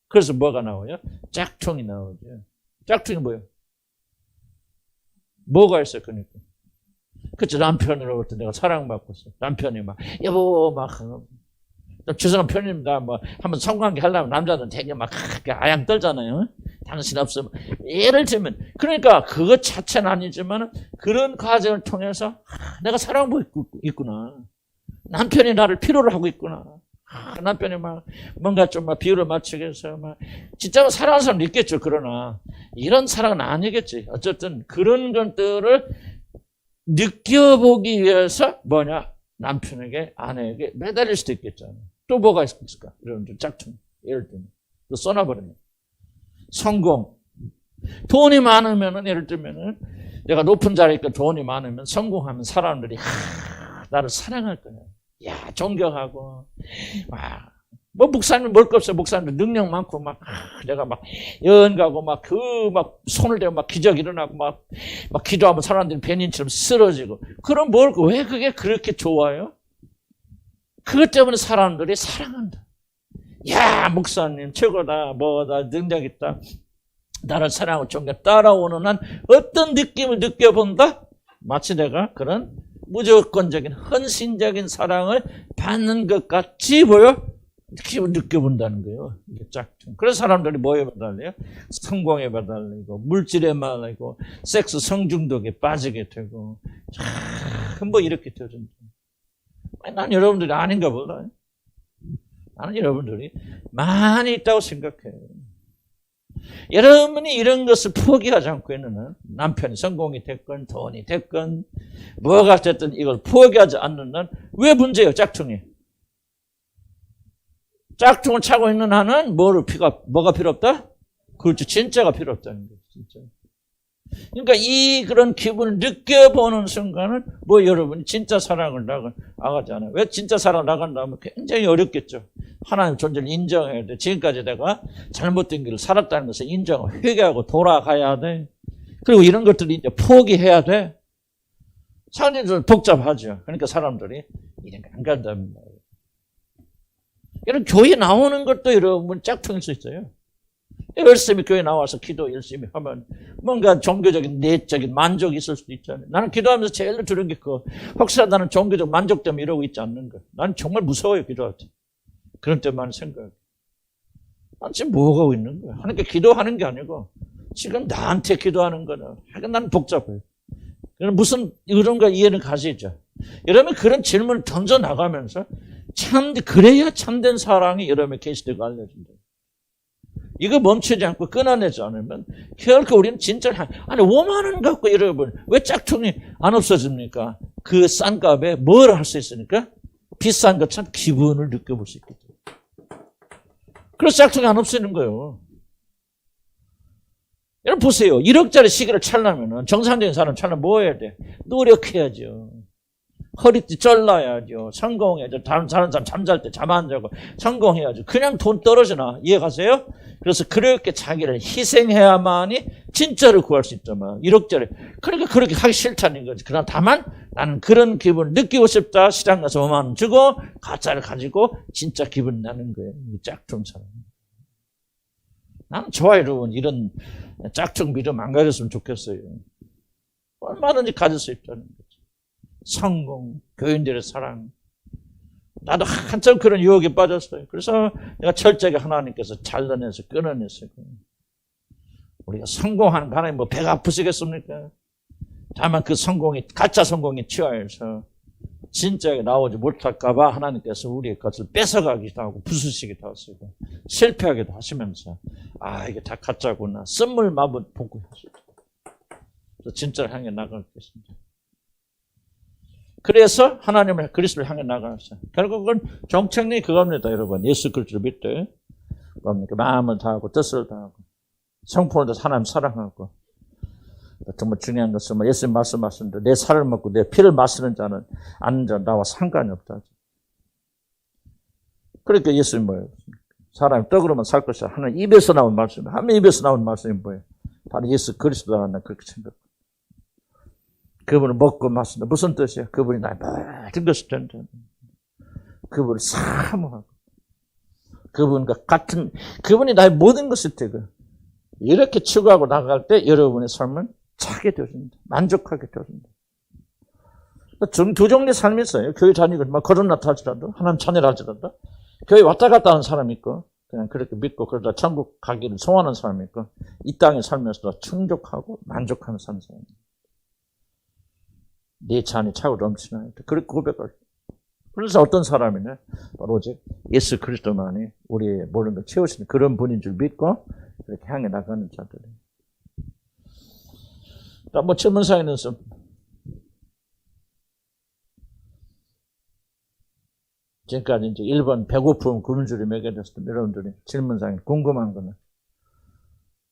그래서 뭐가 나와요? 짝퉁이 나오죠. 짝퉁이 뭐예요? 뭐가 있어요, 그러니까. 그치, 남편으로부터 내가 사랑받고 있어. 남편이 막, 여보, 막, 죄송한 편입니다. 뭐, 한번 성관계 하려면 남자는 되게 막, 아양 떨잖아요. 당신 없으면. 예를 들면, 그러니까 그것 자체는 아니지만, 그런 과정을 통해서, 내가 사랑받고 있구나. 남편이 나를 필요로 하고 있구나. 남편이 막, 뭔가 좀 막 비율을 맞추기 위해서 막, 진짜 사랑하는 사람도 있겠죠. 그러나, 이런 사랑은 아니겠지. 어쨌든, 그런 것들을 느껴보기 위해서 뭐냐? 남편에게, 아내에게 매달릴 수도 있겠잖아요. 또 뭐가 있을까? 이런 좀 짝퉁. 예를 들면. 또 써놔버리면. 성공. 돈이 많으면은, 예를 들면은, 내가 높은 자리에 있고 돈이 많으면 성공하면 사람들이, 나를 사랑할 거야. 야, 존경하고, 막, 뭐, 목사님 뭘 거 없어요. 목사님들 능력 많고, 막, 내가 막, 연가고, 막, 손을 대고 막 기적 일어나고, 막 기도하면 사람들이 배닌처럼 쓰러지고. 그럼 왜 그게 그렇게 좋아요? 그것 때문에 사람들이 사랑한다. 야, 목사님 최고다. 뭐다. 능력 있다. 나를 사랑하고 존경 따라오는 한 어떤 느낌을 느껴본다? 마치 내가 그런 무조건적인 헌신적인 사랑을 받는 것 같이 보여? 느껴본다는 거예요. 이게 짝퉁. 그래서 사람들이 뭐에 매달려요? 성공에 매달리고, 물질에 매달리고, 섹스 성중독에 빠지게 되고, 뭐 이렇게 되어진다. 난 여러분들이 아닌가 몰라요. 나는 여러분들이 많이 있다고 생각해요. 여러분이 이런 것을 포기하지 않고 있는 한 남편이 성공이 됐건 돈이 됐건 뭐가 됐든 이걸 포기하지 않는 한 왜 문제예요? 짝퉁이. 짝퉁을 차고 있는 한은 뭐가 필요 없다? 그렇죠. 진짜가 필요 없다는 거죠. 진짜. 그러니까 그런 기분을 느껴보는 순간은 여러분이 진짜 사랑을 나가잖아요. 왜 진짜 사랑을 나간다면 굉장히 어렵겠죠. 하나님 존재를 인정해야 돼. 지금까지 내가 잘못된 길을 살았다는 것을 인정하고 회개하고 돌아가야 돼. 그리고 이런 것들을 이제 포기해야 돼. 상당히 좀 복잡하죠. 그러니까 사람들이 이런 거 안 간답니다. 여러분, 교회 나오는 것도 여러분 짝퉁일 수 있어요. 열심히 교회 나와서 기도 열심히 하면 뭔가 종교적인 내적인 만족이 있을 수도 있잖아요. 나는 기도하면서 제일 들은 게 혹시나 나는 종교적 만족 때문에 이러고 있지 않는가. 나는 정말 무서워요, 기도할 때. 그런 때만 생각해. 난 지금 뭐 하고 있는 거야? 하나님께 기도하는 게 아니고 지금 나한테 기도하는 거는 나는 복잡해요. 무슨 이런가 이해는 가시죠. 여러분 그런 질문을 던져 나가면서 그래야 참된 사랑이 여러분의 계시되고 알려진다. 이거 멈추지 않고 끊어내지 않으면 결코 우리는 진짜 아니 5만 원 갖고 여러분 왜 짝퉁이 안 없어집니까? 그 싼 값에 뭘 할 수 있으니까 비싼 것처럼 기분을 느껴볼 수 있거든요. 그래서 짝퉁이 안 없어지는 거예요. 여러분 보세요. 1억짜리 시계를 차려면 정상적인 사람 차려면 뭐 해야 돼? 노력해야죠. 허리띠 잘라야죠. 성공해야죠. 다른 사람 잠잘 때 잠 안 자고 성공해야죠. 그냥 돈 떨어지나 이해 가세요? 그래서 그렇게 자기를 희생해야만이 진짜를 구할 수 있다만 1억짜리. 그러니까 그렇게 하기 싫다는 거지. 그러나 다만 나는 그런 기분을 느끼고 싶다. 시장 가서 5만 원 주고 가짜를 가지고 진짜 기분 나는 거예요. 짝퉁 사람. 나는 좋아요, 여러분. 이런 짝퉁 믿음 안 가졌으면 좋겠어요. 얼마든지 가질 수 있다는 거죠. 성공, 교인들의 사랑. 나도 한참 그런 유혹에 빠졌어요. 그래서 내가 철저하게 하나님께서 잘라내서 끊어냈어요. 우리가 성공하는 거 하나님 배가 아프시겠습니까? 다만 그 성공이, 가짜 성공이 취하여서 진짜가 나오지 못할까봐 하나님께서 우리의 것을 뺏어가기도 하고 부수시기도 하시고 실패하기도 하시면서 이게 다 가짜구나. 쓴물 맛을 보고 하시고. 진짜를 향해 나갈 것입니다. 그래서 하나님을 그리스도를 향해 나가서 결국은 정책이 그겁니다, 여러분. 예수 그리스도를 믿되 뭡니까? 마음을 다하고 뜻을 다하고 성품을 다해서 하나님 사랑하고 정말 중요한 것은 예수님 말씀하셨는데 내 살을 먹고 내 피를 마시는 자는 아는 자 나와 상관이 없다. 그러니까 예수님 뭐예요? 사람이 떡으로만 살 것이야. 하나님 입에서 나온 말씀. 하나님 입에서 나온 말씀이 뭐예요? 바로 예수 그리스도라는 그렇게 생각합니다. 그분을 먹고 마신다. 무슨 뜻이야? 그분이 나의 모든 것을 된다. 그분을 사모하고 그분과 같은 그분이 나의 모든 것을 되고 이렇게 추구하고 나갈 때 여러분의 삶은 차게 되어진다. 만족하게 되어진다. 두 종류의 삶이 있어요. 교회 다니고 막 걸어놨다 할지라도 하나님 자녀라 할지라도 교회 왔다 갔다 하는 사람이 있고 그냥 그렇게 믿고 그러다 천국 가기를 소원하는 사람이 있고 이 땅에 살면서도 충족하고 만족하는 사람이 네 잔이 차고 넘치나요? 그렇게 고백할 때. 그래서 어떤 사람이냐? 바로 오직 예수 그리스도만이 우리의 모든 걸 채우시는 그런 분인 줄 믿고 그렇게 향해 나가는 자들이에요. 뭐 질문사에는 지금까지 이제 1번 배고픔 굶주림 매겨졌을 때 여러분들이 질문상에 궁금한 거는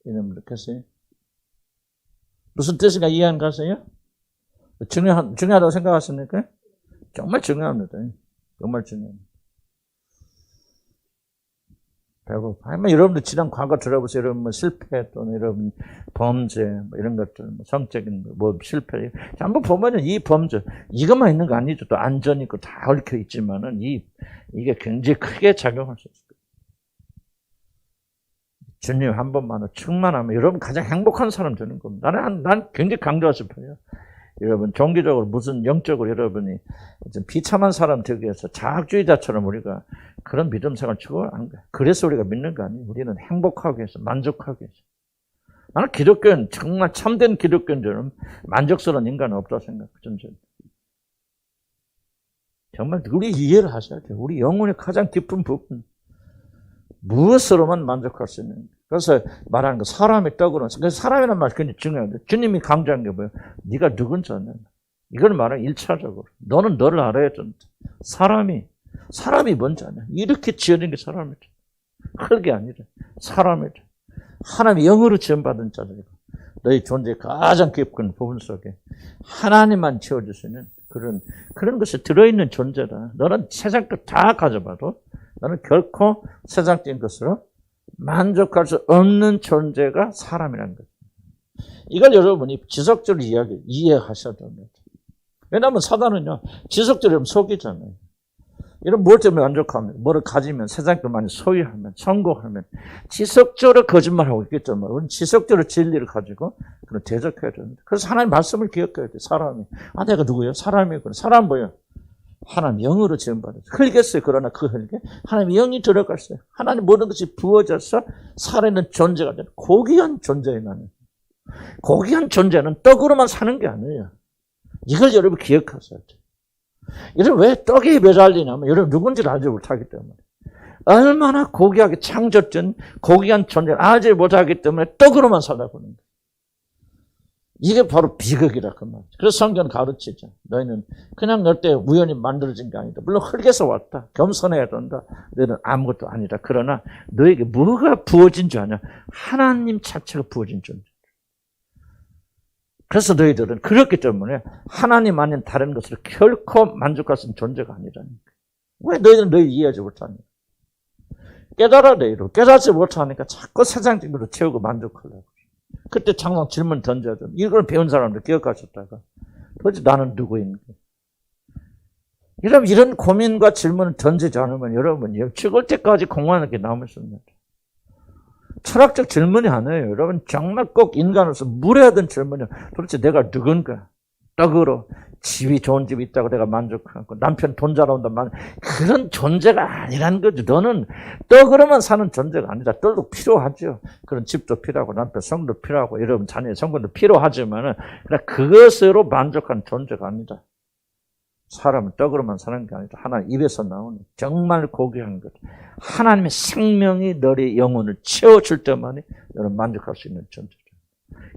이놈들 했어요? 무슨 뜻인가 이해 안 가세요? 중요하다고 생각하십니까? 정말 중요합니다. 정말 중요합니다. 배고파. 여러분들 지난 과거 들어보세요. 여러분 실패 또는 여러분 범죄 이런 것들 성적인 실패 한번 보면은 이 범죄 이것만 있는 거 아니죠. 또 안전 있고 다 얽혀 있지만은 이게 굉장히 크게 작용할 수 있어요. 주님 한 번만 충만하면 여러분 가장 행복한 사람 되는 겁니다. 난 굉장히 강조하고 싶어요. 여러분 종교적으로 무슨 영적으로 여러분이 좀 비참한 사람 되기 위해서 자학주의자처럼 우리가 그런 믿음 생활을 추구하는 거야. 그래서 우리가 믿는 거 아니에요. 우리는 행복하기 위해서 만족하기 위해서. 나는 기독교는 정말 참된 기독교인들은 만족스러운 인간은 없다고 생각해요. 정말 우리 이해를 하셔야 돼요. 우리 영혼의 가장 깊은 부분 무엇으로만 만족할 수 있는 거예요. 그래서 말하는 거 사람의 떡으로. 그래서 사람이라는 말이 굉장히 중요한데 주님이 강조한 게 뭐예요? 네가 누군지 아냐. 이걸 말하는 1차적으로. 너는 너를 알아야 된다. 사람이 뭔지 아냐. 이렇게 지어진 게 사람이다. 흙이 아니라 사람이다. 하나님의 영으로 지원받은 자들이고 너희 존재의 가장 깊은 부분 속에 하나님만 채워줄 수 있는 그런 것이 들어있는 존재다. 너는 세상 것 다 가져봐도 너는 결코 세상적인 것으로 만족할 수 없는 존재가 사람이라는 거죠. 이걸 여러분이 지속적으로 이해하셔야 됩니다. 왜냐하면 사단은요, 지속적으로 속이잖아요. 이런 뭘 때문에 만족하면, 뭐를 가지면, 세상 걸 많이 소유하면, 성공하면, 지속적으로 거짓말하고 있겠죠. 우리는 지속적으로 진리를 가지고, 그걸 대적해야 됩니다. 그래서 하나님 말씀을 기억해야 돼요, 사람이. 내가 누구예요? 사람이구나. 사람 뭐예요? 하나님 영으로 지원받았어요. 흙이었어요. 그러나 그 흙에 하나님 영이 들어갔어요. 하나님 모든 것이 부어져서 살아있는 존재가 되는 고귀한 존재예요. 나는. 고귀한 존재는 떡으로만 사는 게 아니에요. 이걸 여러분 기억하셔야 돼요. 여러분 왜 떡에 매달리냐면 여러분 누군지를 알지 못하기 때문에. 얼마나 고귀하게 창조된 고귀한 존재를 알지 못하기 때문에 떡으로만 살아보는 거예요. 이게 바로 비극이라 그 말이죠. 그래서 성경은 가르치죠. 너희는 그냥 너 때 우연히 만들어진 게 아니다. 물론 흙에서 왔다. 겸손해야 된다. 너희는 아무것도 아니다. 그러나 너에게 뭐가 부어진 줄 아냐? 하나님 자체가 부어진 존재. 그래서 너희들은 그렇기 때문에 하나님 아닌 다른 것으로 결코 만족할 수 있는 존재가 아니라니까. 왜 너희들은 너희 이해하지 못하냐? 깨달아 너희로. 깨닫지 못하니까 자꾸 세상적으로 채우고 만족하려고. 그때 항상 질문 던져야 돼. 이걸 배운 사람들 기억하셨다가 도대체 나는 누구인가? 여러분 이런 고민과 질문을 던지지 않으면 여러분 죽을 때까지 공부하는 게 남을 수 있습니다. 철학적 질문이 아니에요. 여러분 정말 꼭 인간으로서 물어야 되는 질문이에요. 도대체 내가 누군가? 떡으로 집이 좋은 집이 있다고 내가 만족하고 남편 돈 잘 온다 그런 존재가 아니라는 거죠. 너는 떡으로만 사는 존재가 아니다. 떡도 필요하죠. 그런 집도 필요하고 남편 성도 필요하고 여러분 자녀의 성분도 필요하지만 그것으로 만족한 존재가 아니다. 사람은 떡으로만 사는 게 아니다. 하나님 입에서 나오는 정말 고귀한 것. 하나님의 생명이 너의 영혼을 채워줄 때만이 너는 만족할 수 있는 존재다.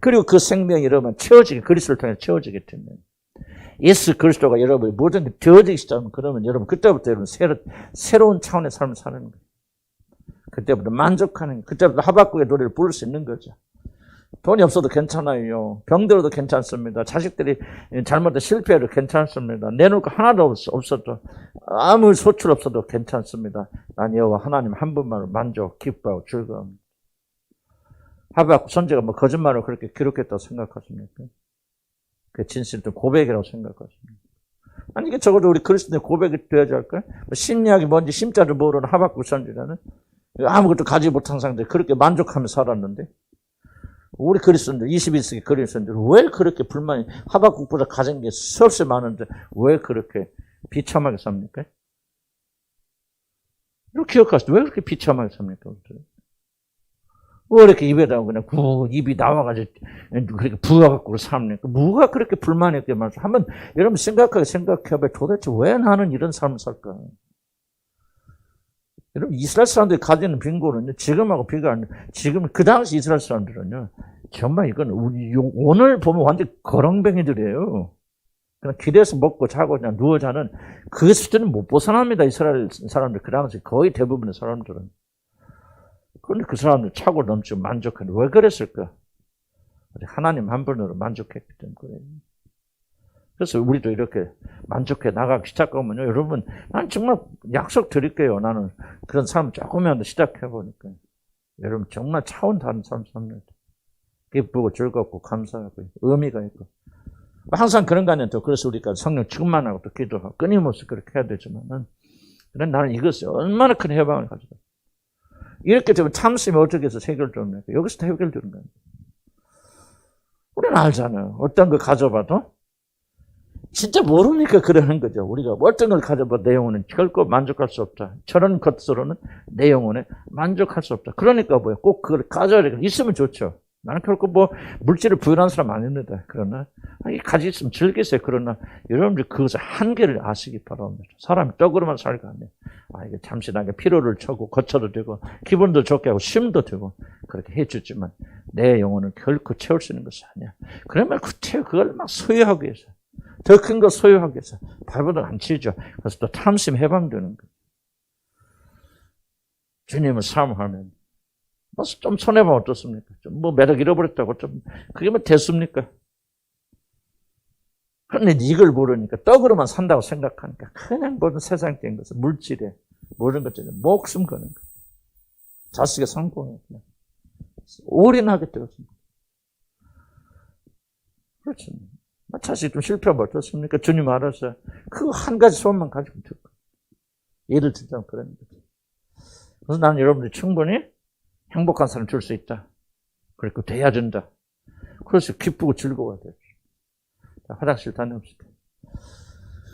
그리고 그 생명이 여러분 채워지게, 그리스도를 통해 채워지게 되면, 예수 그리스도가 여러분이 모든 게 되어지기 시작하면, 그러면 여러분 그때부터 여러분 새로운 차원의 삶을 사는 거예요. 그때부터 만족하는 거예요. 그때부터 하박국의 노래를 부를 수 있는 거죠. 돈이 없어도 괜찮아요. 병들어도 괜찮습니다. 자식들이 잘못해 실패해도 괜찮습니다. 내놓을 거 하나도 없어도, 아무 소출 없어도 괜찮습니다. 난 여호와 하나님 한 분만으로 만족, 기뻐하고 즐거움. 하박국 선지가 뭐 거짓말을 그렇게 기록했다고 생각하십니까? 그 진실된 고백이라고 생각하십니까? 아니, 이게 적어도 우리 그리스도의 고백이 되어야지 할까요? 심리학이 뭔지 심자를 모르는 하박국 선지자는 아무것도 가지 못한 상태에 그렇게 만족하며 살았는데, 우리 그리스도인들, 21세기 그리스도인들 왜 그렇게 불만이, 하박국보다 가진 게 수없이 많은데 왜 그렇게 비참하게 삽니까? 이렇게 기억하시죠? 왜 그렇게 비참하게 삽니까? 왜 이렇게 입에다가 그냥 입이 나와가지고 그렇게 부어갖고 삽니까? 뭐가 그렇게 불만이 있게 많죠? 한번 여러분 생각해봐요. 도대체 왜 나는 이런 삶을 살까? 여러분, 이스라엘 사람들이 가지는 빈곤은요, 지금하고 비교 안 해요. 지금, 그 당시 이스라엘 사람들은요, 정말 이건, 오늘 보면 완전 거렁뱅이들이에요. 그냥 길에서 먹고 자고 그냥 누워 자는 그 수준은 못 벗어납니다. 이스라엘 사람들, 그 당시 거의 대부분의 사람들은. 그런데 그 사람들 차고 넘치고 만족하는, 왜 그랬을까? 하나님 한 분으로 만족했기 때문에. 그래서 우리도 이렇게 만족해 나가기 시작하면요, 여러분, 난 정말 약속 드릴게요. 나는 그런 삶 조금이라도 시작해보니까. 여러분, 정말 차원 다른 삶 삽니다. 기쁘고 즐겁고 감사하고 의미가 있고. 항상 그런 거 아니에요. 그래서 우리가 성령 충만하고 또 기도하고 끊임없이 그렇게 해야 되지만은, 그래, 나는 이것이 얼마나 큰 해방을 가져가. 이렇게 되면 참심이 어떻게 해서 해결됩니까? 여기서 해결되는 거예요. 우리는 알잖아요. 어떤 거 가져봐도 진짜 모르니까 그러는 거죠. 우리가 어떤 걸 가져봐 내 영혼은 결코 만족할 수 없다. 저런 것으로는 내 영혼에 만족할 수 없다. 그러니까 뭐예요? 꼭 그걸 가져야 돼. 있으면 좋죠. 나는 결코 뭐 물질을 부여한 사람 아닙니다. 그러나 가지 있으면 즐기세요. 그러나 여러분들 그것의 한계를 아시기 바랍니다. 사람이 떡으로만 살가 아니에요. 이게 잠시 나게 피로를 쳐고 거쳐도 되고 기분도 좋게 하고 쉼도 되고 그렇게 해주지만 내 영혼은 결코 채울 수 있는 것이 아니야. 그러면 그걸 막 소유하기 위해서 더 큰 거 소유하기 위해서 발버둥 안 치죠. 그래서 또 탐심 해방되는 거예요. 주님을 사모하면 좀 손해보면 어떻습니까? 좀 뭐 매력 잃어버렸다고 좀 그게 뭐 됐습니까? 그런데 이걸 모르니까 떡으로만 산다고 생각하니까 그냥 모든 세상적인 것을 물질에 모든 것들에 목숨 거는 거예요. 자식의 성공에 그냥 올인하게 되었습니다. 그렇죠. 자식이 좀 실패하면 어떻습니까? 주님 알아서 그 한 가지 소원만 가지고 있을 거예요. 예를 들자면 그런 거죠. 그래서 나는 여러분들이 충분히 행복한 사람 줄 수 있다. 그리고 돼야 된다. 그래서 기쁘고 즐거워야 돼요. 화장실 다녀옵시다.